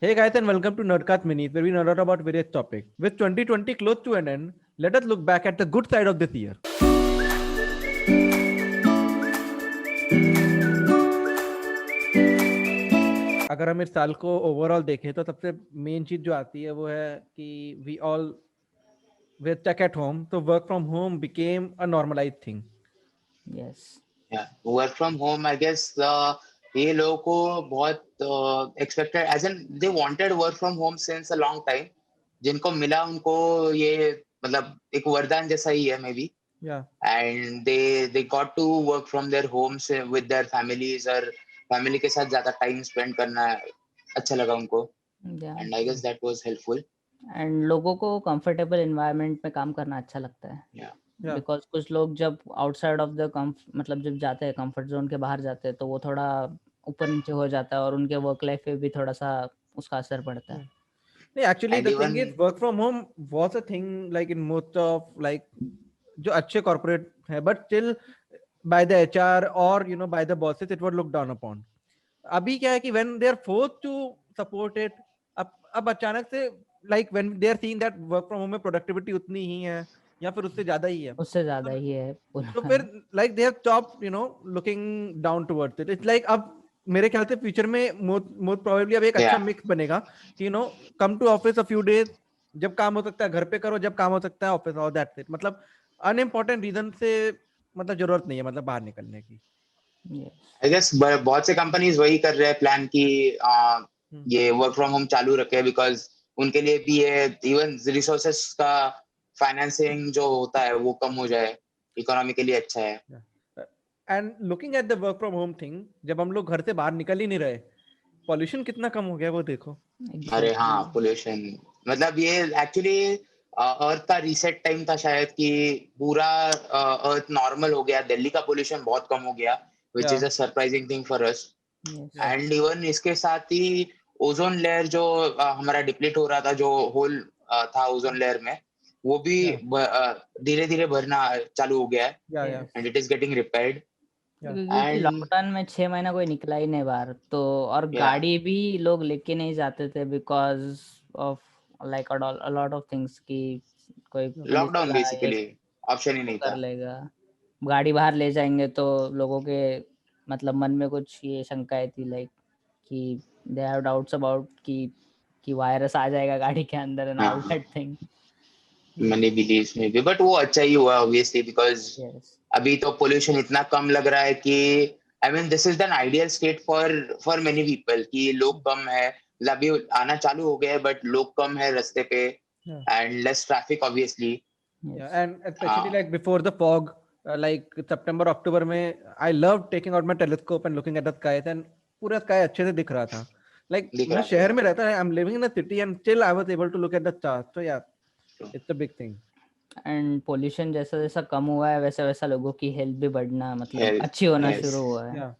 Hey guys, and welcome to Nerdcast Minis, where we nerd out about various topics. With 2020 close to an end, let us look back at the good side of this year. अगर हम इस साल को overall देखें तो सबसे main चीज जो आती है वो है कि we all were stuck at home, so work from home became a normalized thing. Yes. Work from home I guess ये लोगों को बहुत expected as an they wanted work from home since a long time. जिनको मिला उनको ये मतलब एक वरदान जैसा ही है maybe. Yeah. And they got to work from their homes with their families और फैमिली के साथ ज्यादा टाइम स्पेंड करना अच्छा लगा उनको. Yeah. And I guess that was helpful. And लोगों को कंफर्टेबल एनवायरनमेंट में काम करना अच्छा लगता है. Yeah. बिकॉज कुछ लोग जब आउटसाइड ऑफ द मतलब जब जाते हैं कंफर्ट जोन के बाहर जाते हैं तो वो थोड़ा ऊपर नीचे हो जाता है और उनके वर्क लाइफ पे भी थोड़ा सा उसका असर पड़ता है. Yeah, actually, And the thing even is, work from home was a thing like in most of like जो अच्छे corporate है, but still by the HR or by the bosses, it was looked down upon. अभी क्या है कि when they are forced to support it, अब अचानक से like when they are seeing that work from home में productivity उतनी ही है या फिर उससे ज्यादा ही है, उससे ज्यादा ही है तो पूरा. फिर like they have stopped looking down towards it. It's like अब मेरे ख्याल से फ्यूचर में मोस्ट प्रोबेबली अब एक अच्छा Yeah. मिक्स बनेगा कि come to office a few days, जब काम हो सकता है घर पे करो, जब काम हो सकता है ऑफिस आओ, दैट्स इट. मतलब अनइम्पोर्टेंट रीजन से मतलब जरूरत नहीं है मतलब बाहर निकलने की. Yes. आई गेस बहुत से कंपनीज वही कर रहे हैं प्लान की ये वर्क फ्रॉम होम चालू रखे बिकॉज उनके लिए भी ये इवन रिसोर्सेस का फाइनेंसिंग जो होता है वो कम हो जाए, इकोनॉमी के लिए अच्छा है. And looking at the work from home thing, जब हम लोग घर से बाहर निकल ही नहीं रहे, पॉल्यूशन कितना कम हो गया वो देखो. अरे हाँ, Exactly. पोल्यूशन मतलब ये एक्चुअली अर्थ का रीसेट टाइम था शायद कि पूरा अर्थ नॉर्मल हो गया. दिल्ली का पोल्यूशन बहुत कम हो गया which is Yeah. A surprising thing for us. Yes. Yeah. And even इसके साथ ही ओजोन लेयर जो हमारा डिप्लीट हो रहा था, जो होल था ओजोन लेयर में, वो भी Yeah. धीरे धीरे भरना चालू हो गया है. Yeah. Yeah. Yes. And it is getting repaired. क्योंकि एंड लॉकडाउन में 6 महीना कोई निकला ही नहीं बाहर तो, और या गाड़ी भी लोग लेके नहीं जाते थे because of like a lot of things कि कोई पुलिस लॉकडाउन वाला ये बेसिकली ऑप्शन ही वो नहीं कर था. लेगा. गाड़ी बाहर ले जाएंगे तो लोगों के मतलब मन में कुछ ये शंकाएं थी लाइक कि दे हैव डाउट्स अबाउट कि वायरस आ जाएगा गाड़ी के अंदर एंड ऑल हाँ, दैट थिंग. मनी बिलीव्स में भी, बट वो अच्छा ही हुआ ऑब्वियसली बिकॉज यस. अभी तो पोल्यूशन इतना कम लग रहा है कि I mean this is an ideal state for for many people कि लोग कम है. मतलब अभी आना चालू हो गया है बट लोग कम है रास्ते पे Yeah. And less traffic obviously. Yeah, yes. and especially like before the fog, like September, October में, I loved taking out my telescope and looking at the skies, and पूरा sky अच्छे से दिख रहा था. Like दिख मैं रहा शहर था. में रहता है, I'm living in a city, and still I was able to look at the stars. So yeah, it's a big thing. And pollution जैसा जैसा कम हुआ है वैसा वैसा लोगों की हेल्थ भी बढ़ना मतलब हेल्थ, अच्छी होना यस. शुरू हुआ है. Yeah,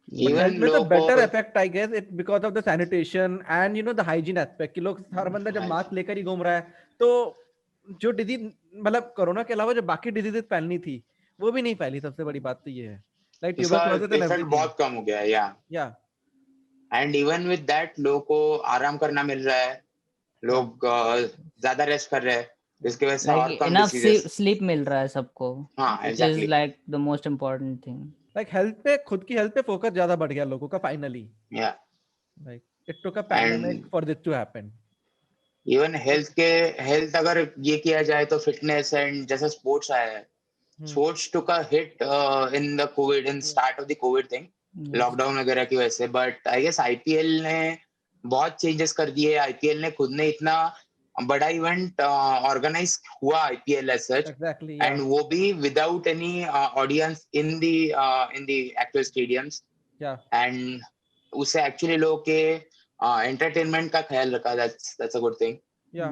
but इवन health में तो लोगों better को effect I guess it because of the sanitation and the hygiene aspect कि लोग हर बंदा जब मास्क लेकर ही घूम रहा है तो जो डिजीज मतलब कोरोना के अलावा जो बाकी डिजीजेस फैलनी थी वो भी नहीं फैली. सबसे बड़ी बात तो ये है, लाइक उसका ट्यूबरक्लोसिस एंड इफेक्ट एवरीथिंग. बहुत कम हो गया है. या या एंड इवन विद दैट लोगों को आराम करना मिल रहा है. या लोग ज्यादा रेस्ट कर रहे हैं जिसकी वजह से लाइक और कम इनफ डिसीजेस. स्लीप मिल रहा है सबको हाँ, which is exactly. Like the most important thing. Like health पे, खुद की हेल्थ पे फोकस ज्यादा बढ़ गया लोगों का finally. Yeah like it took a and pandemic for this to happen. Even health अगर ये किया जाए तो फिटनेस एंड जैसा स्पोर्ट्स आया है, sports took a hit in the Covid, in start of the Covid thing, yes. Lockdown वगैरह की वजह से. बट आई गेस आईपीएल ने बहुत चेंजेस कर दिए. आईपीएल ने खुद ने इतना बड़ा इवेंट ऑर्गेनाइज हुआ आईपीएल एज सच, एग्जैक्टली. या एंड वो भी without any audience in the actual stadiums. या एंड उससे एक्चुअली लोगों के एंटरटेनमेंट का ख्याल रखा. That's a good thing. या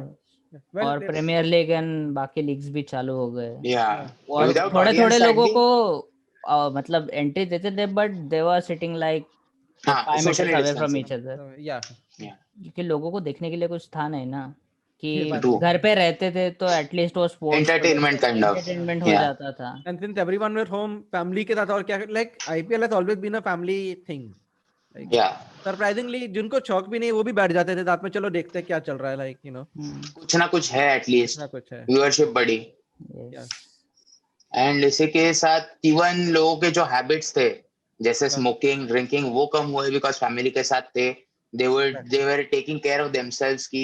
वेल. और प्रीमियर लीग एंड बाकी लीग्स भी चालू हो गए या या और विदाउट थोड़े थोड़े ऑडियंस लोगों स्टैंडिंग. को मतलब एंट्री देते थे but they were sitting like हाँ, 5 meters socially away from distancing. Each other या या क्योंकि लोगों को देखने के लिए कुछ था नहीं ना कि ये बात ट्रू. भी घर है. पे रहते थे तो एटलीस्ट वो स्पोर्ट्स तो एंटरटेनमेंट देखे काइंड ऑफ. एंटरटेनमेंट हो या जाता था. And since everyone were home, family के साथ और क्या, like IPL has always been a family thing. like Yeah. Surprisingly जिनको शौक भी नहीं वो भी बैठ जाते थे साथ में, चलो देखते हैं क्या चल रहा है, लाइक यू नो कुछ ना कुछ है एटलीस्ट, ना कुछ है। व्यूअरशिप बढ़ी। Yes. एंड इसी के साथ इवन लोगों के जो हैबिट्स थे जैसे Yeah. स्मोकिंग ड्रिंकिंग वो कम हुए बिकॉज फैमिली के साथ थे, they were taking care of themselves कि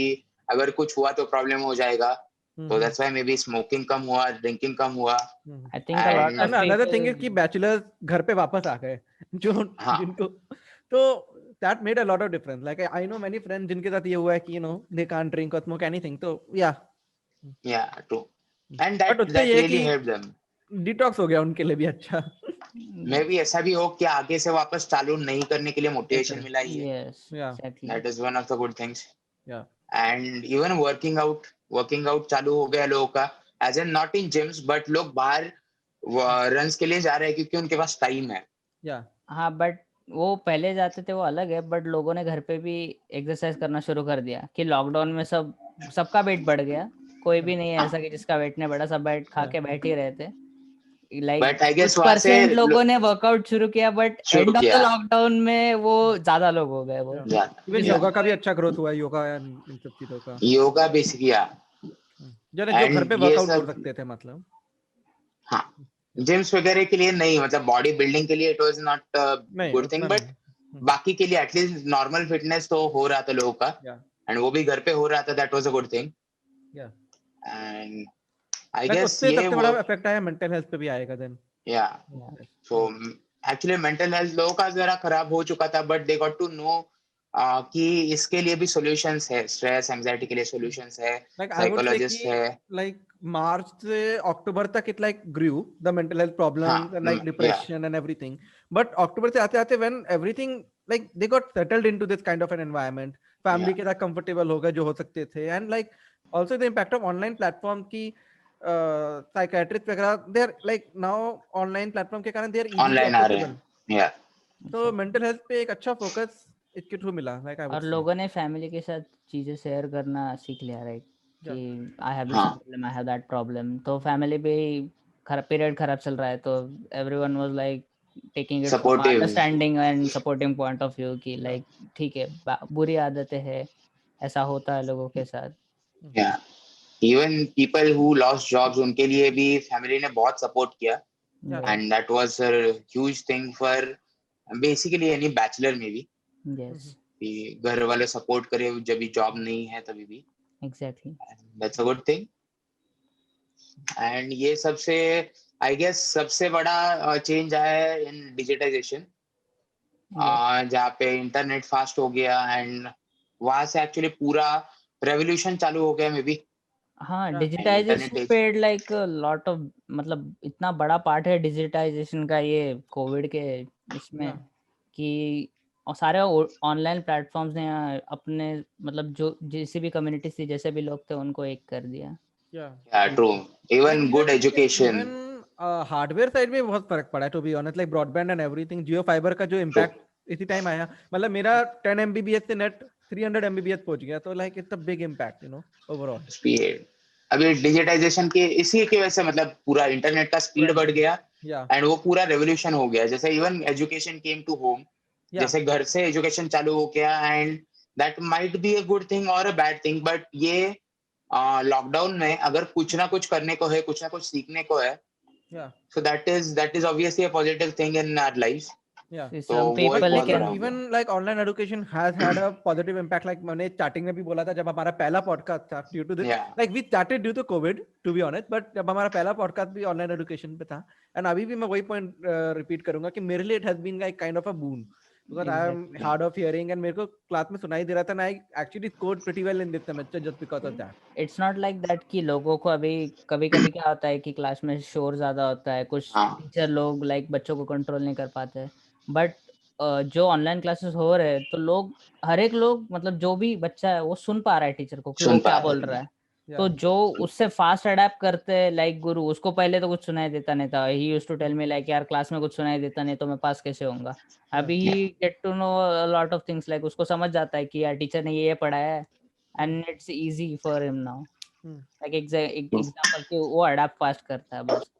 अगर कुछ हुआ तो प्रॉब्लम हो जाएगा, तो that's why maybe smoking कम हुआ, ड्रिंकिंग कम हुआ। I think a lot And of another thing is people. कि बैचलर्स घर पे वापस आ गए जो हाँ। जिनको, तो that made a lot of difference. Like I know many friends जिनके साथ ये हुआ है कि you know they can't drink or smoke anything, तो yeah true. And but उससे that ये really कि helped them. डिटॉक्स हो गया उनके लिए भी अच्छा। मे बी ऐसा भी हो कि आगे से वापस चालू नहीं करने के लिए मोटिवेशन मिला ही है। Yes. Yeah. Exactly. That is one of the good things. Yeah. And even working out चालू हो गया लोगों का, as in not in gyms but लोग बाहर रन्स के लिए जा रहे हैं क्योंकि उनके पास टाइम है। Yeah. हाँ बट वो पहले जाते थे वो अलग है, बट लोगों ने घर पे भी एक्सरसाइज करना शुरू कर दिया कि लॉकडाउन में सबका वेट बढ़ गया, कोई भी नहीं है ऐसा कि जिसका वेट नहीं बढ़ा, सब बैठ खा के बैठ ही रहे थे। लाइक But I guess कुछ वहाँ से परसेंट लोगों ने वर्कआउट शुरू किया, बट शुरू एंड ऑफ द किया। लॉकडाउन में वो ज्यादा लोग हो गए वो। Yeah. Even Yeah. योगा का भी अच्छा ग्रोथ हुआ है, योगा एंड इन सब चीजों का। योगा बेसिकली जो घर पे And ये वर्कआउट कर सब सकते थे मतलब। हाँ जिम्स वगैरह के लिए नहीं, मतलब बॉडी बिल्डिंग के लिए इट वाज नॉट नहीं गुड थिंग, उतना बट नहीं। बाकी के लिए एटलीस्ट नॉर्मल फिटनेस तो हो रहा था लोगों का, Yeah. एंड वो भी घर पे हो रहा था, that was a good thing. Yeah. And I Like guess उससे ये सबसे बड़ा इफेक्ट आया मेंटल हेल्थ पे भी आएगा देन। या सो एक्चुअली मेंटल हेल्थ लोगों का जरा खराब हो चुका था, but they got to know कि इसके लिए भी सॉल्यूशंस है, स्ट्रेस एंजाइटी के लिए सॉल्यूशंस है, Like I would say psychologist कि है। like March से October तक it like grew the mental health problems and like depression and everything. But October से आते आते when everything like they got settled into this kind of an environment, family के साथ comfortable हो गए जो हो सकते थे, and like also the impact of online platform की psychiatrists वगैरह they are like now online platform के कारण they are easily ऑनलाइन आ रहे accessible. हैं या तो mental health पे एक अच्छा focus इसके थ्रू मिला, like I would और say. लोगों ने फैमिली के साथ चीजें शेयर करना सीख लिया, राइट, कि आई हैव दिस हाँ। Problem, I have that problem, तो फैमिली भी पीरियड खराब चल रहा है तो everyone was like taking it from Supportive. Understanding and supporting point of view कि लाइक ठीक है बुरी आदतें हैं, ऐसा होता है लोगों के साथ। Yeah. Even people who lost jobs उनके लिए भी फैमिली ने बहुत सपोर्ट किया, Yeah. and that was a huge thing for basically any bachelor में भी, यस कि घर वाले सपोर्ट करे जब भी जॉब नहीं है तभी भी, exactly. that's a good thing. And ये सबसे आई गेस सबसे बड़ा चेंज आया है इन डिजिटाइजेशन, जहाँ पे इंटरनेट फास्ट हो गया एंड वहां से एक्चुअली पूरा रेवोल्यूशन चालू हो गया मे बी। हाँ Yeah. Digitization Internet paid like lot of, मतलब इतना बड़ा पार्ट है डिजिटाइजेशन का ये कोविड के इसमें Yeah. कि और सारे ऑनलाइन प्लेटफॉर्म्स ने अपने मतलब जो जैसी भी कम्युनिटी थी जैसे भी लोग थे उनको एक कर दिया। Yeah. Yeah, true. Even good education. Even hardware side में बहुत फर्क पड़ा है to be honest, like broadband and everything. Jio fibre का जो इम्पैक्ट इसी टाइम आया, मतलब मेरा 10 MBPS से नेट 300 MBPS पहुंच गया, तो like it's a big impact you know overall. Speed अभी डिजिटाइजेशन के इसी की वजह से मतलब पूरा इंटरनेट का स्पीड बढ़ गया या एंड वो पूरा रेवोल्यूशन हो गया। जैसे even education came to home, जैसे घर से एजुकेशन चालू हो गया, and that might be a good thing और अ बैड थिंग, बट ये लॉकडाउन में अगर कुछ ना कुछ करने को है, कुछ ना कुछ सीखने को है, या so that is obviously a positive thing in our lives. या So तो some वो एक people बहुत can बड़ा हो गया। Even like online education has had a positive impact, like मैंने स्टार्टिंग में भी बोला था जब हमारा पहला पॉडकास्ट था due to this, Yeah. Like we started due to COVID to be honest, but जब हमारा पहला पॉडकास्ट भी ऑनलाइन एजुकेशन पे था, एंड अभी भी मैं वही पॉइंट रिपीट करूंगा कि मेरे लिए it has been like kind of a boon, because I am Exactly. Hard of hearing and मेरे को क्लास में सुनाई दे रहा था, and I actually scored pretty well in this semester just because of that. It's not like that कि लोगों को अभी कभी कभी क्या होता है कि क्लास में शोर ज्यादा होता है, कुछ हाँ। टीचर लोग लाइक बच्चों को कंट्रोल नहीं कर पाते, बट जो ऑनलाइन क्लासेस हो रहे हैं तो लोग हर एक लोग मतलब जो भी बच्चा है वो सुन पा रहा है टीचर को कि वो सुन पा क्या रहे बोल हैं। रहा है, तो जो उससे फास्ट अडेप्ट करते हैं लाइक गुरु, उसको पहले तो कुछ सुनाई देता नहीं था, he used to tell me like यार क्लास में कुछ सुनाई देता नहीं तो मैं पास कैसे होऊंगा, अभी ही get to know a lot of things, like उसको समझ जाता है कि यार टीचर ने ये पढ़ाया है and it's easy for him now, like example कि वो अडेप्ट फास्ट करता है बस।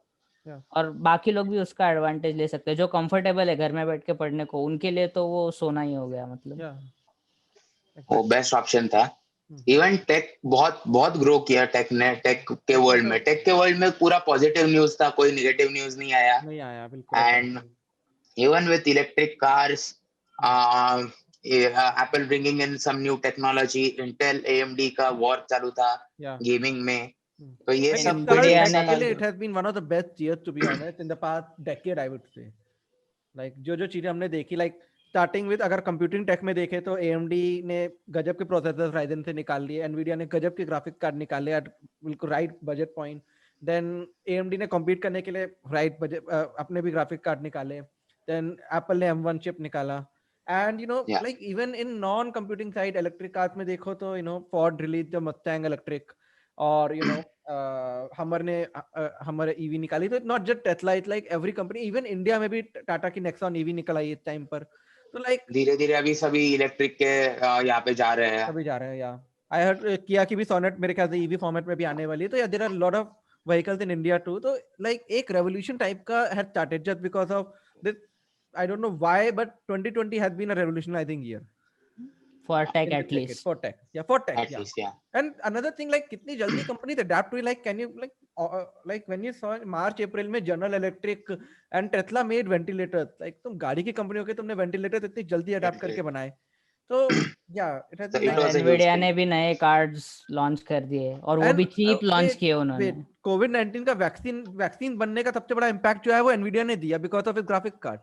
Yeah. और बाकी लोग भी उसका एडवांटेज ले सकते हैं जो कंफर्टेबल है घर में बैठ के पढ़ने को, उनके लिए तो वो सोना ही हो गया मतलब। Yeah. वो Exactly. बेस्ट ऑप्शन था। हम्म। इवन टेक बहुत बहुत ग्रो किया, टेक ने, टेक के वर्ल्ड में, टेक के वर्ल्ड में पूरा पॉजिटिव न्यूज था, कोई नेगेटिव न्यूज नहीं आया। नहीं आया बिल्कुल। And even with electric cars, Apple bringing in some new technology, Intel AMD का war चालू था Yeah. गेमिंग में, Hmm. तो ये Like सब it's कुछ Nvidia अच्छा ने- था। technically it has been one of the best years to be honest in the past decade I would say. Like जो चीजें हमने देखी, like starting with अगर कंप्यूटिंग टेक में देखें तो AMD ने गजब के प्रोसेसर्स Ryzen से निकाल लिए, Nvidia ने गजब के ग्राफिक कार्ड निकाले at बिल्कुल right budget point, then AMD ने कम्पीट करने के लिए राइट बजट अपने भी ग्राफिक कार्ड निकाले, देन Apple ने M1 चिप निकाला, and you know Yeah. like even in non computing side electric cars में देखो तो you know Ford released the Mustang electric, और you know हमर ने हमर ईवी निकाली, तो not just Tesla, it's like every company, even India में भी टाटा की नेक्सॉन ईवी निकल आई इस टाइम पर, तो लाइक धीरे धीरे अभी सभी इलेक्ट्रिक के यहाँ पे जा रहे हैं। सभी जा रहे हैं। या आई हर्ड किया की भी सोनेट मेरे ख्याल से ईवी फॉर्मेट में भी आने वाली है, तो yeah there are lot of vehicles in India too, तो लाइक एक रेवोल्यूशन टाइप का had started just because of this, I don't know why but 2020 has been a revolution I think year for tech in this at decade, least. for tech, yeah, for tech, At yeah. least, yeah. And another thing, like कितनी जल्दी companies adapt to it, like can you like when you saw March April में General Electric and Tesla made ventilators, like तुम गाड़ी की company हो के तुमने ventilator इतनी जल्दी अडाप्ट करके बनाए, तो yeah it has So been it like, was a huge Nvidia thing. ने भी नए कार्ड्स लॉन्च कर दिए और वो and भी चीप लॉन्च किए उन्होंने। कोविड-19 का वैक्सीन बनने का सबसे बड़ा इम्पैक्ट जो है वो एनवीडिया ने दिया बिकॉज ऑफ इस ग्राफिक कार्ड,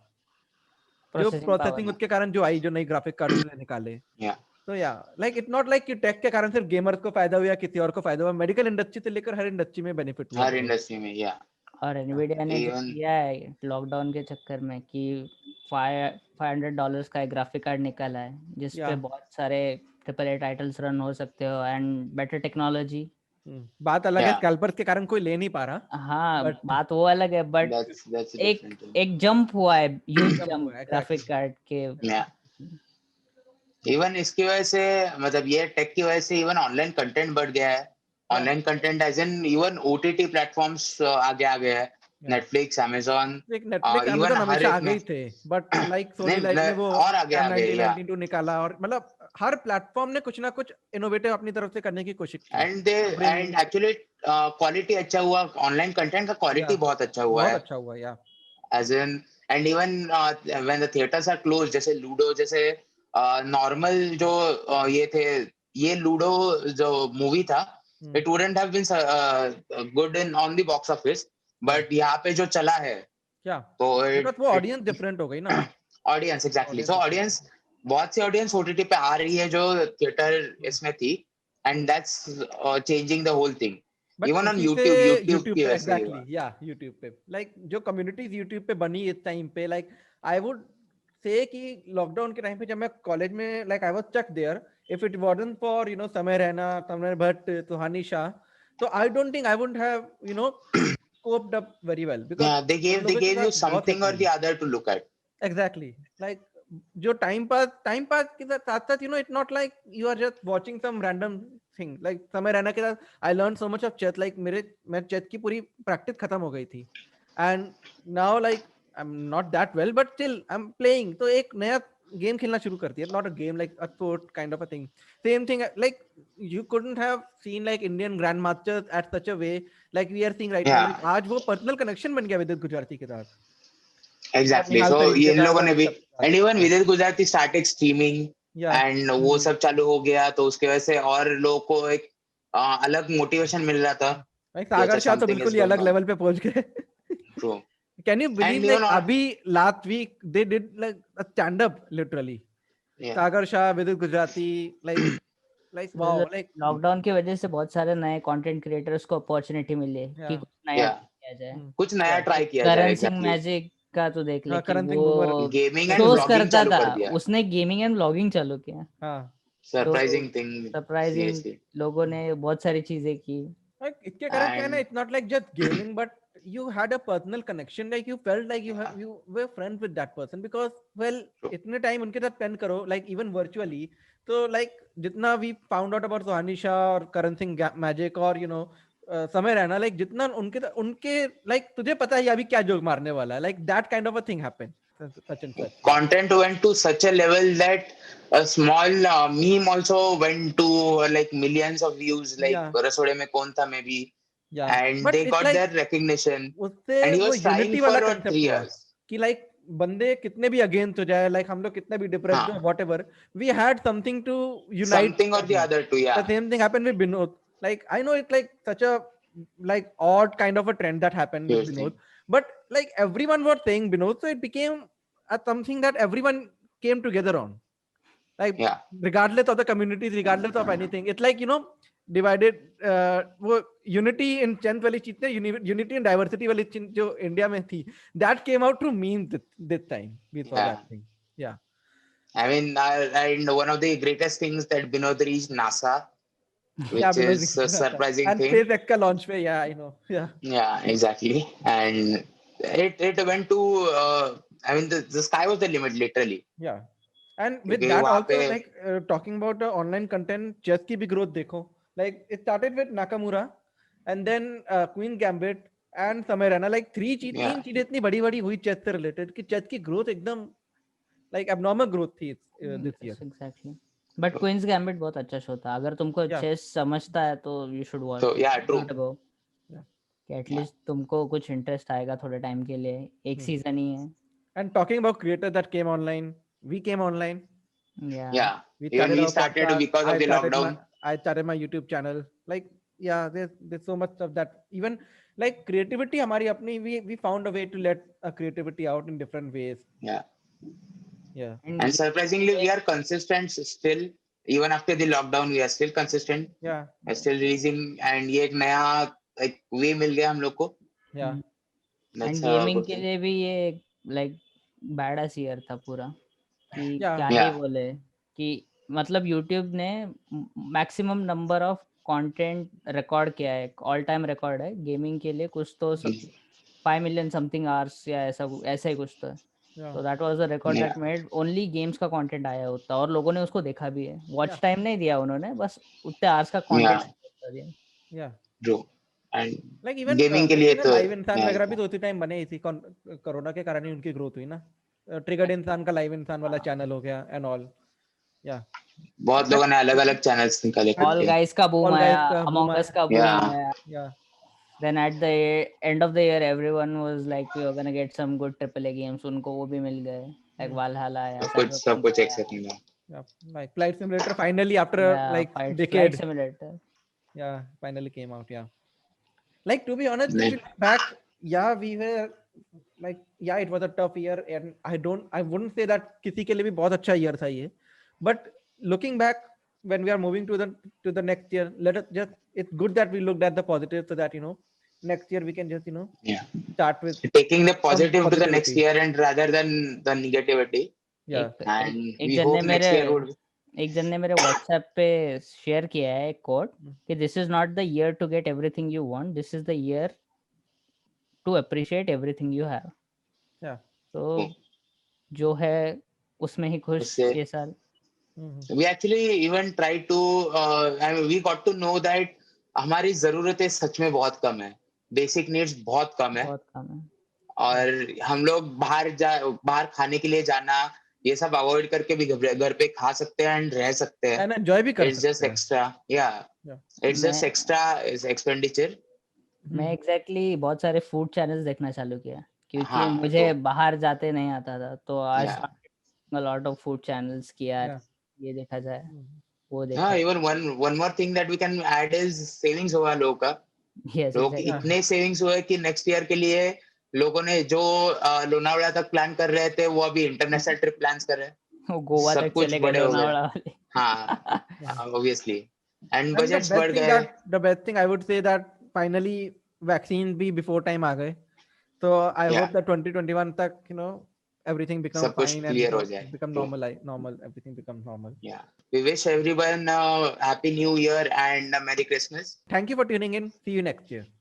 जो प्रोसेसिंग उसके कारण जो आई, जो नई ग्राफिक कार्ड उन्होंने निकाले। Yeah. तो या लाइक इट नॉट लाइक कि टेक के कारण सिर्फ गेमर्स को फायदा हुआ या किसी और को फायदा हुआ, मेडिकल इंडस्ट्री से लेकर हर इंडस्ट्री में बेनिफिट हुआ। हर इंडस्ट्री में, या। और Nvidia ने जो Even किया है लॉकडाउन के चक्कर में कि $500 का एक ग्राफिक कार्ड निकाला है जिस पे Yeah. बहुत सारे AAA टाइटल्स रन हो सकते हो एंड बेटर टेक्नोलॉजी। बात अलग है, Yeah. स्कैल्पर्स के कारण कोई ले नहीं पा रहा। हाँ But- बात वो अलग है बट that's a एक different thing. एक जंप हुआ है, ह्यूज Jump जंप हुआ है, ग्राफिक exactly. कार्ड के। Yeah. इवन इसकी वजह से, मतलब ये टेक की वजह से इवन ऑनलाइन कंटेंट बढ़ गया है। Online content as in even OTT platforms आगे आ गए हैं, नेटफ्लिक्स, अमेज़न, एक नेटफ्लिक्स इवन अमेज़न हर हमेशा एक आगे ही में थे, बट लाइक सोनी नहीं, लाइव ने वो और आगे आ गए, 1992 निकाला, और मतलब हर प्लेटफॉर्म ने कुछ ना कुछ इनोवेटिव अपनी तरफ से करने की कोशिश की। एंड एक्चुअली क्वालिटी अच्छा हुआ, ऑनलाइन कंटेंट का क्वालिटी Yeah. बहुत अच्छा हुआ बहुत है, अच्छा हुआ yeah as in and even when the theatres are close, जैसे लूडो जैसे नॉर्मल जो ये थे, ये लूडो जो मूवी था, it wouldn't have been good in on the box office, but यहाँ पे जो चला है क्या, तो बिकॉज़ वो ऑडियंस डिफरेंट हो गई ना। ऑडियंस, एग्जैक्टली, सो Audience ऑडियंस, बहुत सी ऑडियंस ओटीटी पे आ रही है जो थिएटर इसमें थी, and that's changing the whole thing. But even on इसी से यूट्यूब यूट्यूब की पे, वजह से ही एग्जैक्टली, हुआ। या यूट्यूब पे लाइक जो कम्युनिटीज यूट्यूब पे बनी इस टाइम पे, लाइक आई वुड से कि लॉकडाउन के टाइम पे जब मैं कॉलेज में, like I was stuck there, if it wasn't for you know Samay Raina, Samay Bhat, Suhani Shah, तो I don't think I would have you know coped up very well because Yeah, they उन लोगों के gave you साथ बहुत something or help the मिली। other to look at. Exactly like जो time pass के साथ साथ you know it not like you are just watching some random thing, like Samay Raina के साथ I learn so much of chess, like मैं chess की पूरी प्रैक्टिस खत्म हो गई थी, and now like I am not that well but still I am playing, तो एक नया गेम खेलना शुरू करती है, not a game like a sport kind of a thing, same thing, like you couldn't have seen like Indian grandmasters at such a way like we are seeing right now, Yeah. like आज वो personal connection बन गया विदित गुजराती के साथ, Exactly. निहाल So Saeed ये के इन साथ लोगों और ने इन भी, सब के साथ। एंड इवन विदित Gujarati started streaming, Yeah. And वो सब चालू हो गया, तो उसके वजह से और लोगों को एक अलग मोटिवेशन मिल रहा था। भाई सागर शाह तो something बिल्कुल is ही going अलग on. लेवल पे पहुंच गए। True. Can you believe And like even on- अभी last week they did like a stand up literally, Yeah. Sagar Shah, Vidit Gujrathi, like wow, like lockdown की वजह से बहुत सारे नए कंटेंट क्रिएटर्स को अपॉर्चुनिटी मिली है कि Yeah. कुछ नया Yeah. किया जाए। कुछ नया Yeah. ट्राई किया जाए। करण सिंह Exactly. मैजिक का तो देख ले हाँ, कि करण सिंह वो boomer gaming and shows vlogging करता चालू था, कर दिया। उसने गेमिंग एंड व्लॉगिंग चालू किया। हाँ, सरप्राइजिंग थिंग, सरप्राइजिंग, सीरियसली। लोगों ने बहुत सारी चीजें की। like इसके कारण क्या है ना, And- it's not like just gaming but you had a personal connection, like you felt like you were friends with that person because well इतने टाइम उनके साथ स्पेंड करो like even virtually, तो like जितना we found out about सुहानी शाह और Karan Singh magic और you know समय रहना, लाइक जितना उनके लाइक तुझे पता है अभी क्या जोक मारने वाला है, like that kind of a thing happened such and such. Content went to such a level that a small meme also went to like millions of views, like Yeah. Rasode mein kaun tha maybe, Yeah, and but they it's got like their recognition, उससे and he वो was trying unity for वाला 3 concept हुआ years. कि like बंदे कितने भी against हो जाए, लाइक हम लोग कितने भी डिप्रेस्ड हो, हाँ. Whatever, we had something to unite. Something or the other too, The yeah. same thing happened with Binod. Like I know it's like such a like odd kind of a trend that happened with Huge Binod, thing. but like everyone was saying Binod, so it became a something that everyone came together on. Like Yeah. regardless of the communities, regardless of anything, it's like divided. वो unity in 10th वाली चीज थी, unity and diversity वाली चीज जो India में थी, that came out through memes this time. We saw Yeah. that thing. Yeah. I mean, and one of the greatest things that Binod reached NASA, which Yeah, Binod is a surprising and thing. SpaceX का launch पे, yeah, I know. Yeah. Yeah, exactly. And it went to, I mean, the sky was the limit, literally. Yeah. And with क्योंकि that वहाँ also, पे like talking about the online content, chess की भी growth देखो. Like it started with Nakamura, and then Queen Gambit and Samay Raina. Like तीन yeah, चीजें इतनी बड़ी बड़ी हुई chess से related कि chess की growth एकदम like abnormal growth थी this year. Yes, exactly. But Queen's Gambit बहुत अच्छा शो था. अगर तुमको Yeah. चेस समझता है तो you should watch so it. yeah, true. Not go. Yeah. कि एटलीस्ट तुमको कुछ इंटरेस्ट आएगा थोड़े टाइम के लिए. एक सीजन ही है. And talking about creators that came online, we came online. Yeah. Yeah, We even started we our started podcast. because of the lockdown. I started my YouTube channel. Like yeah, there's so much stuff that even like creativity हमारी अपनी, we found a way to let a creativity out in different ways. Yeah, Yeah. and surprisingly, we are consistent still. Even after the lockdown, we are still consistent. Yeah. We're still releasing, and ये एक नया like way मिल गया हम लोग को. Yeah. And That's a gaming good के thing. लिए भी ये लाइक बैडास ईयर था पूरा. कि Yeah. क्या ही Yeah. बोले कि मतलब YouTube ने maximum number of content record किया है. ऑल टाइम रिकॉर्ड है गेमिंग के लिए. कुछ तो 5 मिलियन समथिंग आवर्स या ऐसा ही कुछ तो है. Yeah. So that was a record Yeah. that made only games का कंटेंट आया होता और लोगों ने उसको देखा भी है. Watch Yeah. टाइम नहीं दिया उन्होंने, बस उतने आवर्स का कंटेंट Yeah. दिया. Yeah. True. And Like even gaming के लिए तो लाइव इंसान yeah, वगैरह भी तो उसी टाइम बने, इसी कोरोना के कारण ही उनकी ग्रोथ हुई ना. ट्रिगर्ड इंसान का लाइव इंसान वाला चैनल हो गया एंड ऑल. या बहुत लोगों ने अलग अलग चैनल्स निकाले ऑल करके. गाइस का बूम All आया, Guys का boom अमंग अस आया. का बूम Yeah. आया. या Then at the end of the year everyone was like we are gonna get some good AAA games. उनको वो भी मिल गए. Like Valhalla आया, सब Cyberpunk कुछ आया. एक्सेप्ट नहीं हुआ. yeah, like Flight Simulator finally after Yeah, like Flight decade. Simulator. Yeah, finally came out. Yeah, like to be honest, if नहीं. you look back, yeah, we were like yeah, it was a tough year and I wouldn't say that किसी के लिए भी बहुत अच्छा year था ये, but looking back when we are moving to the next year, let us just, it's good that we looked at the positive so that next year we can just Yeah. start with Taking the positive to the next positivity. year and rather than the negativity. Yeah. And एक we जन ने hope next year would. एक जन ने मेरे WhatsApp पे share किया है एक कोट कि this is not the year to get everything you want, this is the year to appreciate everything you have. Yeah. तो जो है उसमें ही खुश उससे- ये साल. We actually even tried to I mean, we got to know that हमारी जरूरतें सच में बहुत कम है. बेसिक नीड्स बहुत कम है. बहुत कम है. और हम लोग बाहर खाने के लिए जाना ये सब अवॉइड करके भी घर पे खा सकते हैं एंड रह सकते हैं. And enjoy भी कर It's just सकते हैं. extra. Yeah. Yeah. It's just extra expenditure. मैं एग्जैक्टली बहुत सारे फूड चैनल्स देखना चालू किया क्योंकि हाँ, मुझे तो- बाहर जाते नहीं आता था. तो आज Yeah. a lot of food channels कि यार Yeah. ये देखा जाए वो देखा हाँ, जाए. even one more thing that we can add is savings हुआ लोगों का. Yes, लोग exactly. इतने सेविंग्स हुए कि नेक्स्ट ईयर के लिए लोगों ने जो लोनावला तक प्लान कर रहे थे वो अभी इंटरनेशनल ट्रिप प्लान्स कर रहे हैं. वो गोवा सब तक कुछ चले गए बड़े हो गए. लोनावला वाले. हाँ, obviously. And And budgets बढ़ गए. the best thing I would say that finally vaccines भी before time आ गए. So I Yeah. hope that 2021 तक everything becomes सब कुछ fine clear हो and जाए. become True. normal, everything becomes normal. Yeah. We wish everyone a happy new year and a Merry Christmas. Thank you for tuning in. See you next year.